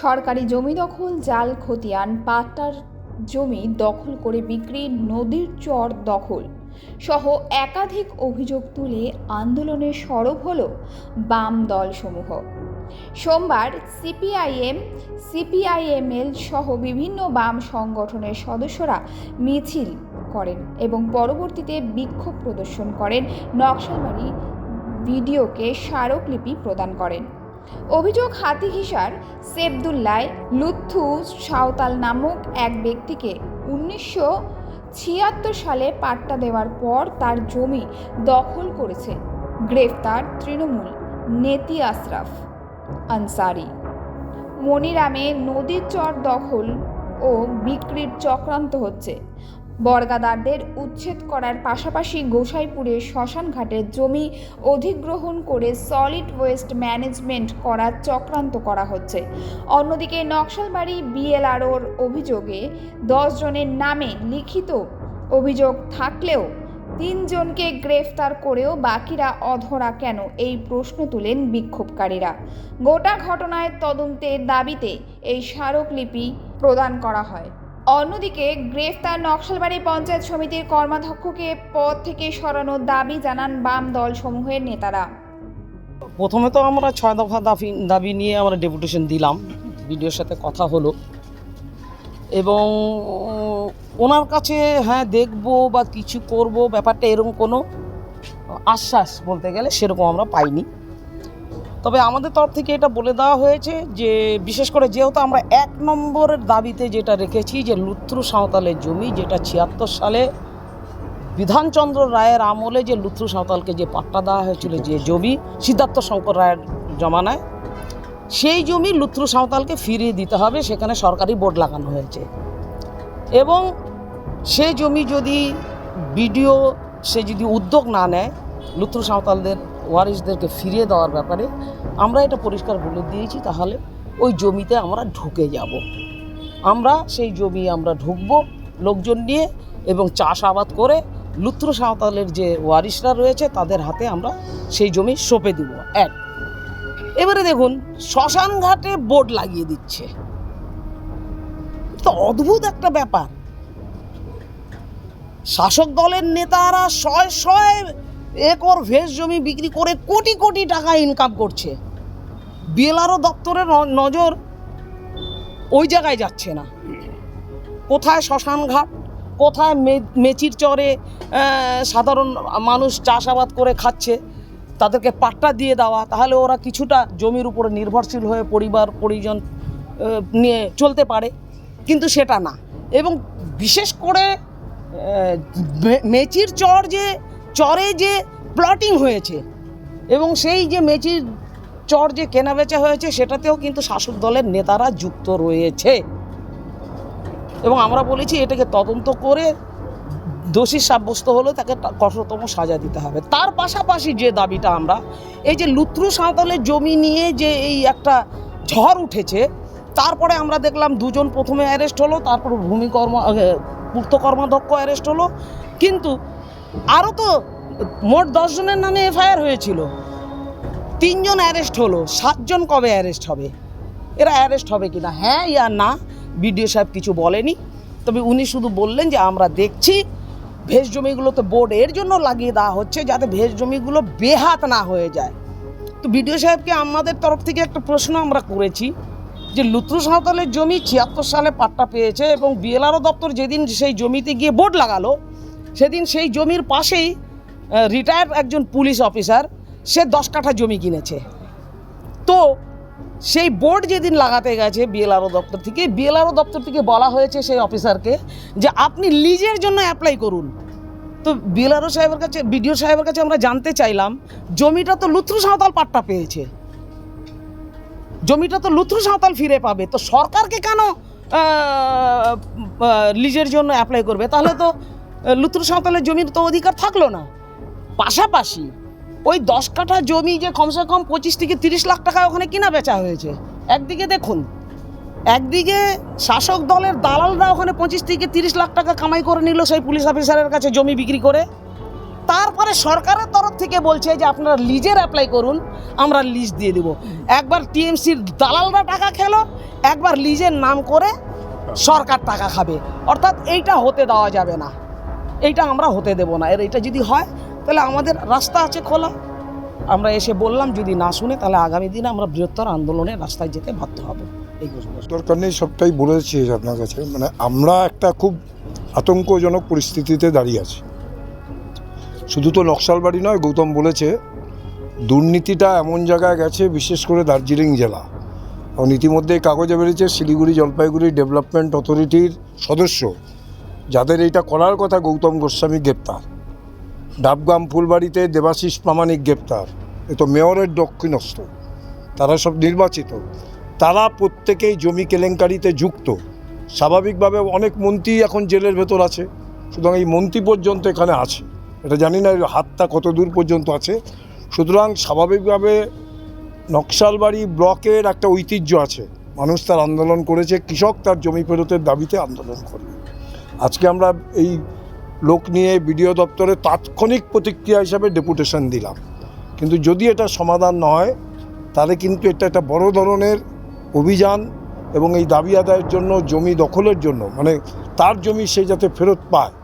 সরকারি জমি দখল, জাল খতিয়ান, পাট্টার জমি দখল করে বিক্রি, নদীর চর দখল সহ একাধিক অভিযোগ তুলে আন্দোলনে সরব হল বাম দলসমূহ। সোমবার সিপিআইএম, সিপিআইএমএল সহ বিভিন্ন বাম সংগঠনের সদস্যরা মিছিল করেন এবং পরবর্তীতে বিক্ষোভ প্রদর্শন করেন। নকশালবাড়ি ভিডিওকে স্মারকলিপি প্রদান করেন। অভিযোগ, হাতিঘিসার সেবদুল্লাহ লুৎফু সাঁওতাল নামক এক ব্যক্তিকে 1976 সালে পাট্টা দেওয়ার পর তার জমি দখল করেছে। গ্রেফতার তৃণমূল নেতা আশরাফ আনসারি। মনিরামে নদীর চর দখল ও বিক্রির চক্রান্ত হচ্ছে। বর্গাদারদের উচ্ছেদ করার পাশাপাশি গোসাইপুরে শ্মশানঘাটের জমি অধিগ্রহণ করে সলিড ওয়েস্ট ম্যানেজমেন্ট করার চক্রান্ত করা হচ্ছে। অন্যদিকে নকশালবাড়ি বিএলআরওর অভিযোগে 10 জনের নামে লিখিত অভিযোগ থাকলেও 3 জনকে গ্রেফতার করেও বাকিরা অধরা কেন, এই প্রশ্ন তুলেন বিক্ষোভকারীরা। গোটা ঘটনায় তদন্তের দাবিতে এই স্মারকলিপি প্রদান করা হয়। অন্যদিকে গ্রেফতার নকশালবাড়ি পঞ্চায়েত সমিতির কর্মাধ্যক্ষকে পদ থেকে সরানোর দাবি জানান বাম দলসমূহের নেতারা। প্রথমে তো আমরা 6 দফা দাবি নিয়ে আমরা ডেপুটেশন দিলাম, বিডিওর সাথে কথা হলো এবং ওনার কাছে হ্যাঁ দেখব বা কিছু করব ব্যাপারটা এরকম কোনো আশ্বাস বলতে গেলে সেরকম আমরা পাইনি। তবে আমাদের তরফ থেকে এটা বলে দেওয়া হয়েছে যে বিশেষ করে যেহেতু আমরা 1 নম্বরের দাবিতে যেটা রেখেছি যে লুৎফু সাঁওতালের জমি, যেটা 76 সালে বিধানচন্দ্র রায়ের আমলে যে লুৎফু সাঁওতালকে যে পাট্টা দেওয়া হয়েছিল, যে জমি সিদ্ধার্থ শঙ্কর রায়ের জমানায়, সেই জমি লুৎফু সাঁওতালকে ফিরিয়ে দিতে হবে। সেখানে সরকারি বোর্ড লাগানো হয়েছে এবং সেই জমি যদি বিডিও সে যদি উদ্যোগ না নেয় লুৎফু সাঁওতালদের ওয়ারিশদেরকে ফিরিয়ে দেওয়ার ব্যাপারে, আমরা এটা পরিষ্কার বলে দিয়েছি, তাহলে ওই জমিতে আমরা ঢুকে যাব। আমরা সেই জমি আমরা ঢুকবো লোকজন নিয়ে এবং চাষাবাদ করে লুৎফু সাঁওতালের যে ওয়ারিশরা রয়েছে তাদের হাতে আমরা সেই জমি সঁপে দিব। এবারে দেখুন, শ্মশানঘাটে বোর্ড লাগিয়ে দিচ্ছে, তো অদ্ভুত একটা ব্যাপার। শাসক দলের নেতারা 100 একর ভেষ জমি বিক্রি করে কোটি কোটি টাকা ইনকাম করছে। বিএলআরও দপ্তরের নজর ওই জায়গায় যাচ্ছে না। কোথায় শ্মশানঘাট, কোথায় মেচির চরে সাধারণ মানুষ চাষাবাদ করে খাচ্ছে, তাদেরকে পাট্টা দিয়ে দেওয়া, তাহলে ওরা কিছুটা জমির উপরে নির্ভরশীল হয়ে পরিবার পরিজন নিয়ে চলতে পারে, কিন্তু সেটা না। এবং বিশেষ করে মেচির চরে যে প্লটিং হয়েছে এবং সেই যে মেচির চর যে কেনাবেচা হয়েছে সেটাতেও কিন্তু শাসক দলের নেতারা যুক্ত রয়েছে এবং আমরা বলেছি এটাকে তদন্ত করে দোষী সাব্যস্ত হলে তাকে কঠোরতম সাজা দিতে হবে। তার পাশাপাশি যে দাবিটা আমরা, এই যে লুৎফু সাঁওতালের জমি নিয়ে যে এই একটা ঝড় উঠেছে, তারপরে আমরা দেখলাম 2 জন প্রথমে অ্যারেস্ট হলো, তারপর পূর্ত কর্মাধ্যক্ষ অ্যারেস্ট হলো, কিন্তু আরও তো মোট 10 জনের নামে এফআইআর হয়েছিল, 3 জন অ্যারেস্ট হলো, 7 জন কবে অ্যারেস্ট হবে? এরা অ্যারেস্ট হবে কি না, হ্যাঁ ইয়া না, বিডিও সাহেব কিছু বলেনি। তবে উনি শুধু বললেন যে আমরা দেখছি ভেষ জমিগুলোতে বোর্ড এর জন্য লাগিয়ে দেওয়া হচ্ছে যাতে ভেষ জমিগুলো বেহাত না হয়ে যায়। তো বিডিও সাহেবকে আমাদের তরফ থেকে একটা প্রশ্ন আমরা করেছি যে লুৎফু সাঁওতালের জমি 76 সালে পাট্টা পেয়েছে এবং বিএলআরও দপ্তর যেদিন সেই জমিতে গিয়ে বোর্ড লাগালো, সেদিন সেই জমির পাশেই রিটায়ার্ড একজন পুলিশ অফিসার সে 10 কাঠা জমি কিনেছে। তো সেই বোর্ড যেদিন লাগাতে গেছে বিএলআরও দপ্তর থেকে বলা হয়েছে সেই অফিসারকে যে আপনি লিজের জন্য অ্যাপ্লাই করুন। তো বিএলআরও সাহেবের কাছে, বিডিও সাহেবের কাছে আমরা জানতে চাইলাম, জমিটা তো লুৎফু সাঁওতাল পাট্টা পেয়েছে, জমিটা তো লুৎফু সাঁওতাল ফিরে পাবে, তো সরকারকে কেন লিজের জন্য অ্যাপ্লাই করবে? তাহলে তো লুৎফু সাঁওতালের জমির তো অধিকার থাকলো না। পাশাপাশি ওই 10 কাঠা জমি যে কমসে কম 25 থেকে 30 লাখ টাকা ওখানে কিনা বেচা হয়েছে। একদিকে দেখুন, একদিকে শাসক দলের দালালরা ওখানে 25 থেকে 30 লাখ টাকা কামাই করে নিল সেই পুলিশ অফিসারের কাছে জমি বিক্রি করে, তারপরে সরকারের তরফ থেকে বলছে যে আপনারা লিজের অ্যাপ্লাই করুন, আমরা লিজ দিয়ে দেব। একবার টিএমসির দালালরা টাকা খেলো, একবার লিজের নাম করে সরকার টাকা খাবে। অর্থাৎ এইটা হতে দেওয়া যাবে না, এইটা আমরা হতে দেব না। এটা যদি হয় তাহলে আমাদের রাস্তা আছে খোলা, আমরা এসে বললাম, যদি না শুনে তাহলে আগামী দিনে আমরা বৃহত্তর আন্দোলনে রাস্তায় যেতে বাধ্য হব। এই দরকার নেই, সবটাই বলেছি আপনার কাছে। মানে আমরা একটা খুব আতঙ্কজনক পরিস্থিতিতে দাঁড়িয়ে আছি। শুধু তো নকশালবাড়ি নয়, গৌতম বলেছে দুর্নীতিটা এমন জায়গায় গেছে, বিশেষ করে দার্জিলিং জেলা। এবং ইতিমধ্যে কাগজে বেরিয়েছে শিলিগুড়ি জলপাইগুড়ি ডেভেলপমেন্ট অথরিটির সদস্য যাদের এইটা করার কথা, গৌতম গোস্বামী গ্রেপ্তার। ডাবগ্রাম ফুলবাড়িতে দেবাশিস প্রামাণিক গ্রেপ্তার। এ তো মেয়রের দক্ষিণস্থ, তারা সব নির্বাচিত, তারা প্রত্যেকেই জমি কেলেঙ্কারিতে যুক্ত। স্বাভাবিকভাবে অনেক মন্ত্রী এখন জেলের ভেতর আছে, সুতরাং এই মন্ত্রী পর্যন্ত এখানে আছে। এটা জানি না এর হাতটা কত দূর পর্যন্ত আছে। সুতরাং স্বাভাবিকভাবে নকশালবাড়ি ব্লকের একটা ঐতিহ্য আছে, মানুষ তার আন্দোলন করেছে, কৃষক তার জমি ফেরতের দাবিতে আন্দোলন করবে। আজকে আমরা এই লোক নিয়ে বিডিও দপ্তরে তাৎক্ষণিক প্রতিক্রিয়া হিসাবে ডেপুটেশন দিলাম, কিন্তু যদি এটা সমাধান না হয় তাহলে কিন্তু এটা একটা বড় ধরনের অভিযান এবং এই দাবি আদায়ের জন্য, জমি দখলের জন্য, মানে তার জমি সে যাতে ফেরত পায়।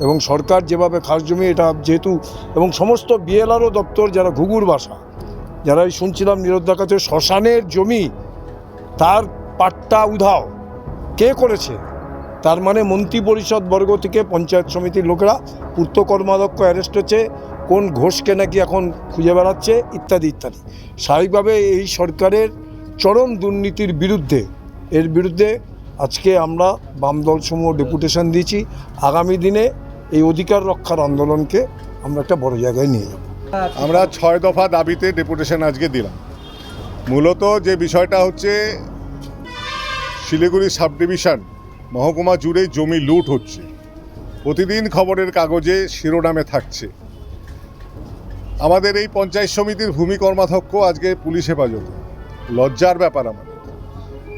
এবং সরকার যেভাবে খাস জমি এটা যেহেতু, এবং সমস্ত বিএলআরও দপ্তর যারা ঘুঘুর বাসা, যারা শুনছিলাম নিরুদ্ধার কাছে শ্মশানের জমি তার পাট্টা উধাও কে করেছে, তার মানে মন্ত্রী পরিষদ বর্গ থেকে পঞ্চায়েত সমিতির লোকেরা, পূর্ত কর্মাধ্যক্ষ অ্যারেস্ট হচ্ছে, কোন ঘোষকে নাকি এখন খুঁজে বেড়াচ্ছে, ইত্যাদি ইত্যাদি। স্বাভাবিকভাবে এই সরকারের চরম দুর্নীতির বিরুদ্ধে, এর বিরুদ্ধে আজকে আমরা বামদল সমূহ ডেপুটেশন দিয়েছি। আগামী দিনে এই অধিকার রক্ষার আন্দোলনকে আমরা একটা বড় জায়গায় নিয়ে যাব। আমরা 6 দফা দাবিতে ডেপুটেশন আজকে দিলাম। মূলত যে বিষয়টা হচ্ছে, শিলিগুড়ি সাব ডিভিশন মহকুমা জুড়ে জমি লুট হচ্ছে, প্রতিদিন খবরের কাগজে শিরোনামে থাকছে। আমাদের এই পঞ্চায়েত সমিতির ভূমি কর্মাধ্যক্ষ আজকে পুলিশ হেফাজতে। লজ্জার ব্যাপার আমাদের,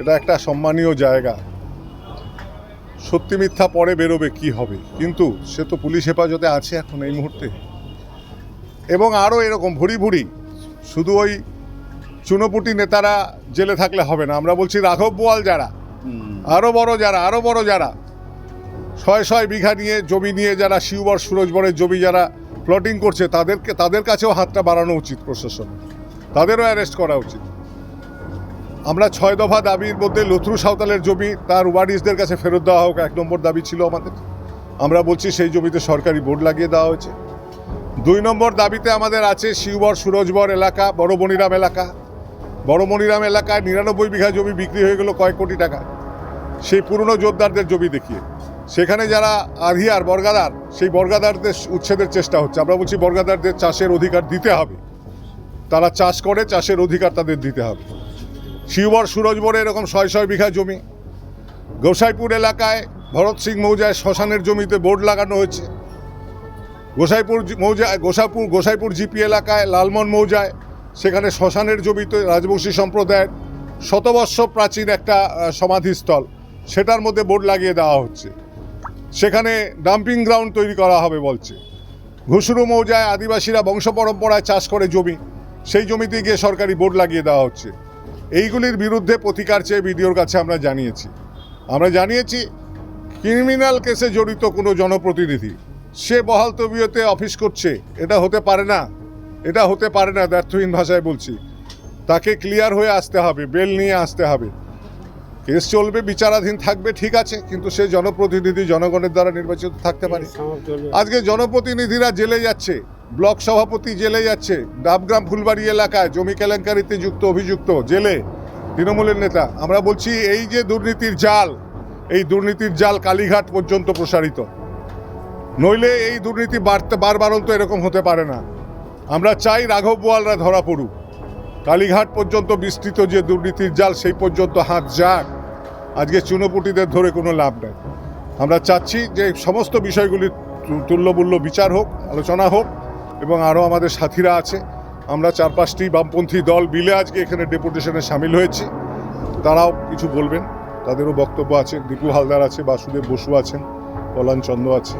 এটা একটা সম্মানীয় জায়গা। সত্যি মিথ্যা পরে বেরোবে কি হবে, কিন্তু সে তো পুলিশ হেফাজতে আছে এখন এই মুহূর্তে। এবং আরও এরকম ভুরি ভুরি, শুধু ওই চুনোপুটি নেতারা জেলে থাকলে হবে না। আমরা বলছি রাঘব বোয়াল যারা, আরও বড় যারা 6 বিঘা নিয়ে জমি নিয়ে যারা শিউবর সুরজবরের জমি যারা প্লটিং করছে, তাদের কাছেও হাতটা বাড়ানো উচিত প্রশাসন, তাদেরও অ্যারেস্ট করা উচিত। আমরা 6 দফা দাবির মধ্যে লথরু সাঁওতালের জমি তার ওয়ারিসদের কাছে ফেরত দেওয়া হোক 1 নম্বর দাবি ছিল আমাদের। আমরা বলছি সেই জমিতে সরকারি বোর্ড লাগিয়ে দেওয়া হয়েছে। 2 নম্বর দাবিতে আমাদের আছে শিউবর সুরজবর এলাকা, বড় মনিরাম এলাকায় 99 বিঘা জমি বিক্রি হয়ে গেল কয়েক কোটি টাকা, সেই পুরনো জোরদারদের জমি দেখিয়ে। সেখানে যারা আধিয়ার বর্গাদার, সেই বর্গাদারদের উচ্ছেদের চেষ্টা হচ্ছে। আমরা বলছি বর্গাদারদের চাষের অধিকার দিতে হবে, তারা চাষ করে, চাষের অধিকার তাদের দিতে হবে। শিউবর সুরজবরে এরকম 6 বিঘা জমি। গোসাইপুর এলাকায় ভরত সিং মৌজায় শ্মশানের জমিতে বোর্ড লাগানো হয়েছে। গোসাইপুর জিপি এলাকায় লালমন মৌজায়, সেখানে শ্মশানের জমিতে রাজবংশী সম্প্রদায়ের শতবর্ষ প্রাচীন একটা সমাধিস্থল, সেটার মধ্যে বোর্ড লাগিয়ে দেওয়া হচ্ছে। সেখানে ডাম্পিং গ্রাউন্ড তৈরি করা হবে বলছে। ঘুষরু মৌজায় আদিবাসীরা বংশ পরম্পরায় চাষ করে জমি, সেই জমিতে গিয়ে সরকারি বোর্ড লাগিয়ে দেওয়া হচ্ছে। এইগুলির বিরুদ্ধে প্রতিকার চেয়ে বিডিওর কাছে আমরা জানিয়েছি ক্রিমিনাল কেসে জড়িত কোনো জনপ্রতিনিধি সে বহাল তবিয়তে অফিস করছে, এটা হতে পারে না, ব্যর্থহীন ভাষায় বলছি। তাকে ক্লিয়ার হয়ে আসতে হবে, বেল নিয়ে আসতে হবে। কেস চলবে, বিচারাধীন থাকবে, ঠিক আছে, কিন্তু সে জনপ্রতিনিধি জনগণের দ্বারা নির্বাচিত থাকতে পারে। আজকে জনপ্রতিনিধিরা জেলে যাচ্ছে, ব্লক সভাপতি জেলে যাচ্ছে, ডাবগ্রাম ফুলবাড়ি এলাকায় জমি কেলেঙ্কারিতে অভিযুক্ত জেলে তৃণমূলের নেতা। আমরা বলছি এই যে দুর্নীতির জাল কালীঘাট পর্যন্ত প্রসারিত, নইলে এই দুর্নীতি বারবারন্ত এরকম হতে পারে না। আমরা চাই রাঘব বোয়ালরা ধরা পড়ুক, কালীঘাট পর্যন্ত বিস্তৃত যে দুর্নীতির জাল সেই পর্যন্ত হাত যাক। আজকে চুনোপুটিদের ধরে কোনো লাভ নেই। আমরা চাচ্ছি যে সমস্ত বিষয়গুলির তুল্যমূল্য বিচার হোক, আলোচনা হোক, এবং আরও আমাদের সাথীরা আছে। আমরা 4-5টি বামপন্থী দল মিলে আজকে এখানে ডেপুটেশনে সামিল হয়েছি। তারাও কিছু বলবেন, তাদেরও বক্তব্য আছে। দীপু হালদার আছে, বাসুদেব বসু আছেন, পলান চন্দ্র আছে।